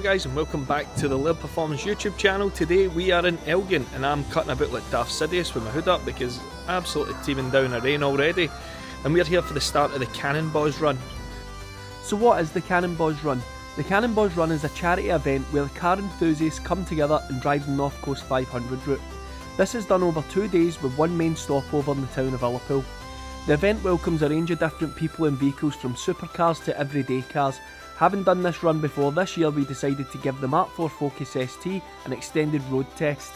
guys, and welcome back to the Laird Performance YouTube channel. Today we are in Elgen and I'm cutting about like Darth Sidious with my hood up because absolutely teeming down a rain already, and we're here for the start of the Cannonbawz run. So what is the Cannonbawz run? The Cannonbawz run is a charity event where car enthusiasts come together and drive the North Coast 500 route. This is done over 2 days with one main stopover in the town of Liverpool. The event welcomes a range of different people and vehicles from supercars to everyday cars. Having done this run before, this year we decided to give the MK4 Focus ST an extended road test.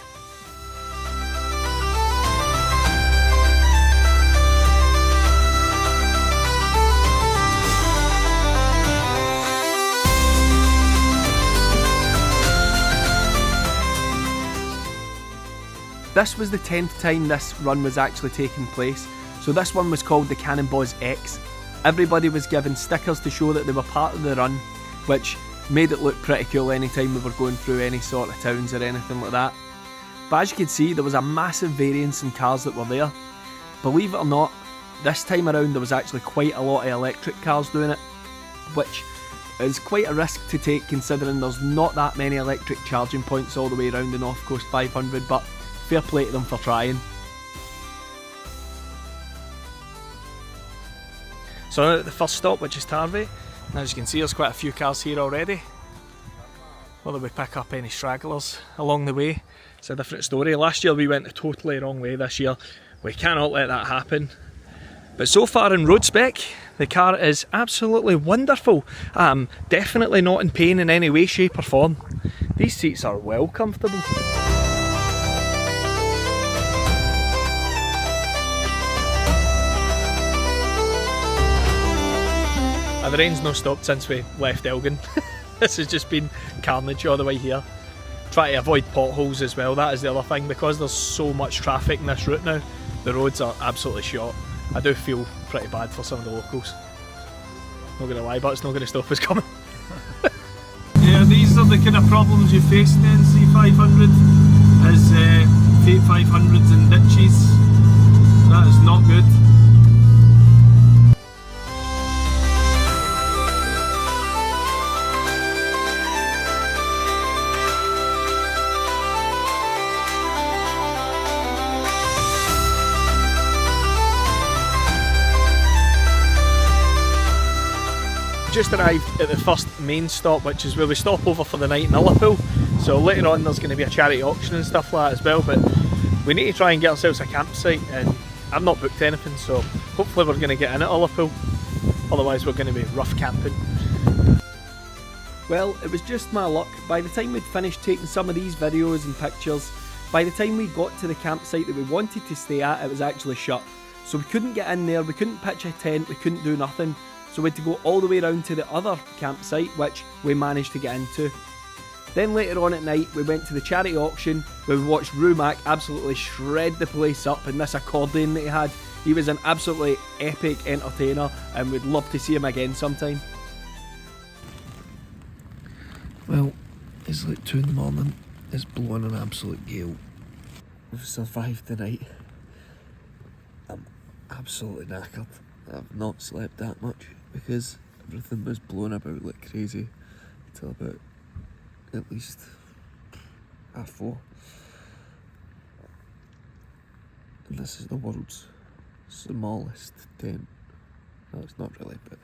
This was the 10th time this run was actually taking place, so this one was called the Cannonbawz X. Everybody was given stickers to show that they were part of the run, which made it look pretty cool anytime we were going through any sort of towns or anything like that. But as you can see, there was a massive variance in cars that were there. Believe it or not, this time around there was actually quite a lot of electric cars doing it, which is quite a risk to take considering there's not that many electric charging points all the way around the North Coast 500, but fair play to them for trying. So now at the first stop, which is Tarvey, and as you can see there's quite a few cars here already. Whether we pick up any stragglers along the way, it's a different story. Last year we went the totally wrong way. This year we cannot let that happen. But so far in road spec, the car is absolutely wonderful. Definitely not in pain in any way, shape or form. These seats are well comfortable. The rain's not stopped since we left Elgen. This has just been carnage all the way here. Try to avoid potholes as well, that is the other thing, because there's so much traffic in this route now. The roads are absolutely short. I do feel pretty bad for some of the locals. Not gonna lie, but it's not gonna stop us coming. Yeah, these are the kind of problems you face in the NC500, is fake 500s and ditches. That is not good. Just arrived at the first main stop, which is where we stop over for the night in Liverpool. So later on there's going to be a charity auction and stuff like that as well, but we need to try and get ourselves a campsite, and I've not booked anything, so hopefully we're going to get in at Liverpool, otherwise we're going to be rough camping. Well, it was just my luck. By the time we'd finished taking some of these videos and pictures, by the time we got to the campsite that we wanted to stay at, it was actually shut. So we couldn't get in there, we couldn't pitch a tent, we couldn't do nothing. So we had to go all the way around to the other campsite, which we managed to get into. Then later on at night we went to the charity auction where we watched Rumac absolutely shred the place up in this accordion that he had. He was an absolutely epic entertainer and we'd love to see him again sometime. Well, it's like 2 in the morning, it's blowing an absolute gale. We've survived the night. I'm absolutely knackered. I've not slept that much because everything was blown about like crazy till about at least 4:30. And this is the world's smallest tent. No, it's not really, but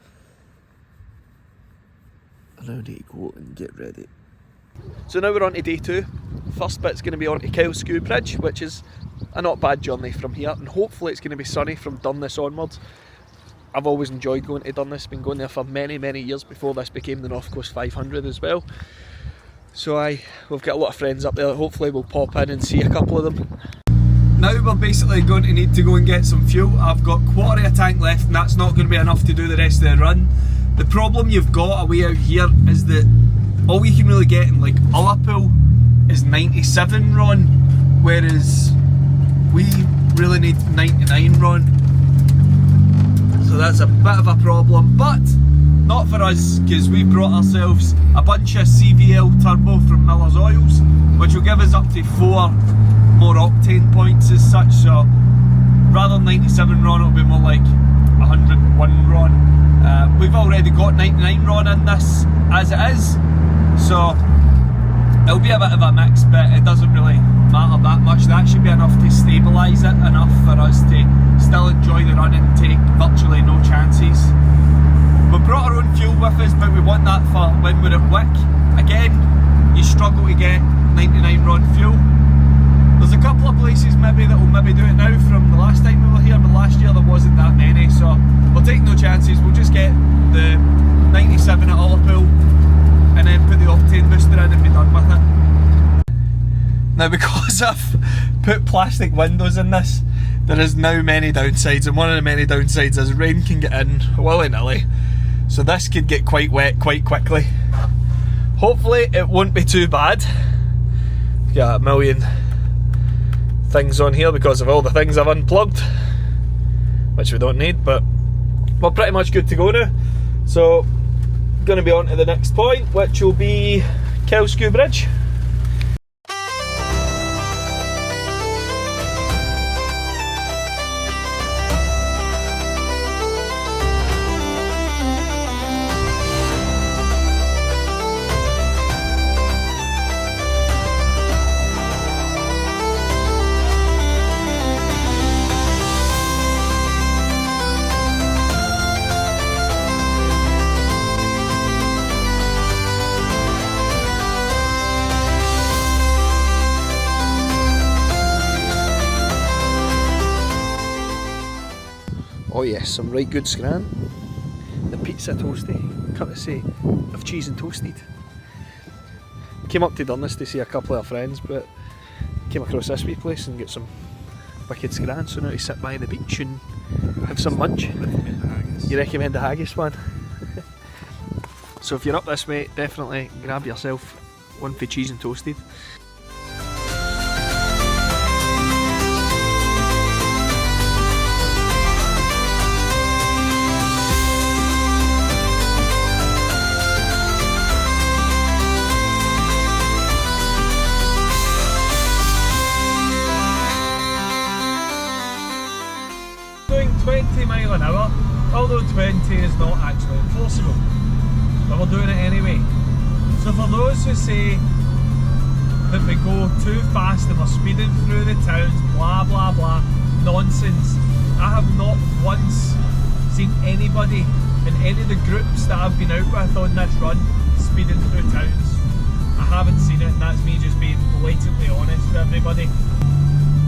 I now need to go and get ready. So now we're on to day 2. First bit's going to be on to Kylskew Bridge, which is a not bad journey from here, and hopefully it's going to be sunny from Durness onwards. I've always enjoyed going to Durness, been going there for many years before this became the North Coast 500 as well. So we've got a lot of friends up there, hopefully we'll pop in and see a couple of them. Now we're basically going to need to go and get some fuel. I've got 1/4 of a tank left and that's not going to be enough to do the rest of the run. The problem you've got away out here is that all you can really get in like Liverpool is 97 RON, whereas we really need 99 RON. So that's a bit of a problem, but not for us because we brought ourselves a bunch of CVL turbo from Miller's Oils, which will give us up to 4 more octane points as such. So rather than 97 RON, it'll be more like 101 RON. We've already got 99 RON in this as it is, so It'll be a bit of a mix, but it doesn't really matter that much. That should be enough to stabilise it enough for us to still enjoy the run and take virtually no chances. We brought our own fuel with us, but we want that for when we're at Wick. Again, you struggle to get 99 rod fuel. There's a couple of places maybe that will maybe do it now from the last time we were here, but last year there wasn't that many, so we'll take no chances. We'll just get the 97 at Ullapool and then put the octane booster in and be done with it. Now, because I've put plastic windows in this, there is now many downsides, and one of the many downsides is rain can get in willy-nilly, so this could get quite wet quite quickly. Hopefully it won't be too bad. Got a million things on here because of all the things I've unplugged, which we don't need, but we're pretty much good to go now. So, going to be on to the next point, which will be Kelskew Bridge. Oh yes, some right good scran. The pizza toasty, courtesy of Cheese and Toasted. Came up to Dunnes to see a couple of our friends, but came across this wee place and get some wicked scran, so now to sit by the beach and have some munch. You recommend the haggis one? So if you're up this way, definitely grab yourself one for Cheese and Toasted. Doing 20 mile an hour, although 20 is not actually enforceable, but we're doing it anyway. So for those who say that we go too fast and we're speeding through the towns, blah blah blah, nonsense. I have not once seen anybody in any of the groups that I've been out with on this run speeding through towns. I haven't seen it, and that's me just being blatantly honest with everybody.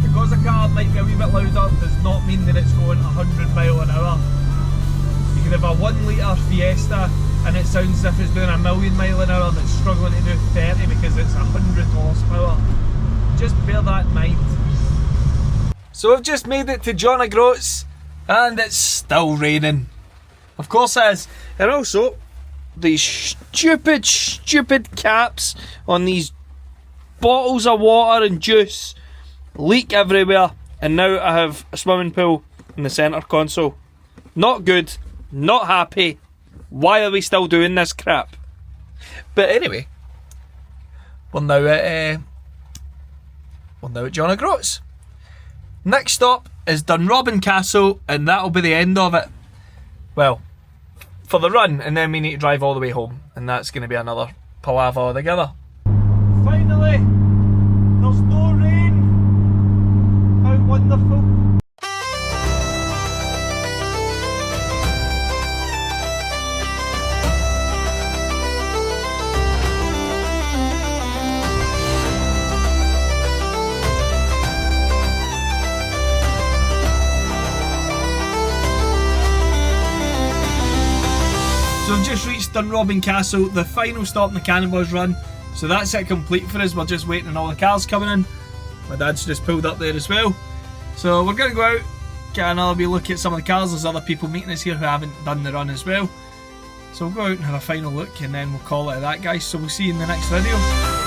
Because a car might be a wee bit louder does not mean that it's going 100 mile an hour. You can have a 1 litre Fiesta and it sounds as if it's doing a million mile an hour that's struggling to do 30 because it's 100 horsepower. Just bear that in mind. So we've just made it to Jonah GRS and it's still raining. Of course it is. And also, these stupid caps on these bottles of water and juice leak everywhere, and now I have a swimming pool in the centre console. Not good, not happy. Why are we still doing this crap? But anyway, we're now at Jonah GRS. Next stop is Dunrobin Castle, and that'll be the end of it. Well, for the run, and then we need to drive all the way home, and that's going to be another palaver altogether. Finally, there's no rain. How wonderful. So we've just reached Dunrobin Castle, the final stop in the Cannonbawz run. So that's it complete for us. We're just waiting on all the cars coming in. My dad's just pulled up there as well. So we're going to go out, get another wee look at some of the cars. There's other people meeting us here who haven't done the run as well. So we'll go out and have a final look and then we'll call it that, guys. So we'll see you in the next video.